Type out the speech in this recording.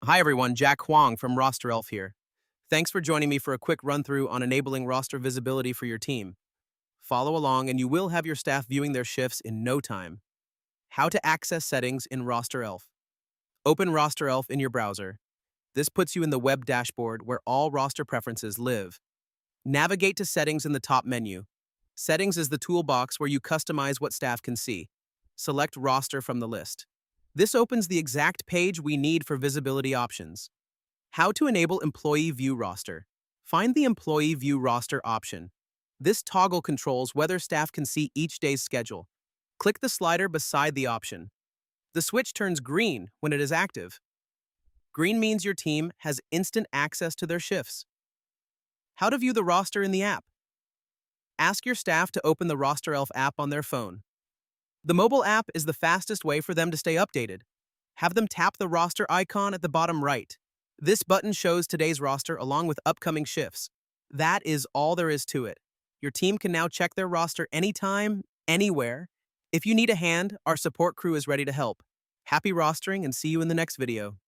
Hi everyone, Jack Huang from RosterElf here. Thanks for joining me for a quick run-through on enabling roster visibility for your team. Follow along and you will have your staff viewing their shifts in no time. How to access settings in RosterElf. Open RosterElf in your browser. This puts you in the web dashboard where all roster preferences live. Navigate to Settings in the top menu. Settings is the toolbox where you customize what staff can see. Select Roster from the list. This opens the exact page we need for visibility options. How to enable Employee View Roster. Find the Employee View Roster option. This toggle controls whether staff can see each day's schedule. Click the slider beside the option. The switch turns green when it is active. Green means your team has instant access to their shifts. How to view the roster in the app. Ask your staff to open the RosterElf app on their phone. The mobile app is the fastest way for them to stay updated. Have them tap the roster icon at the bottom right. This button shows today's roster along with upcoming shifts. That is all there is to it. Your team can now check their roster anytime, anywhere. If you need a hand, our support crew is ready to help. Happy rostering and see you in the next video.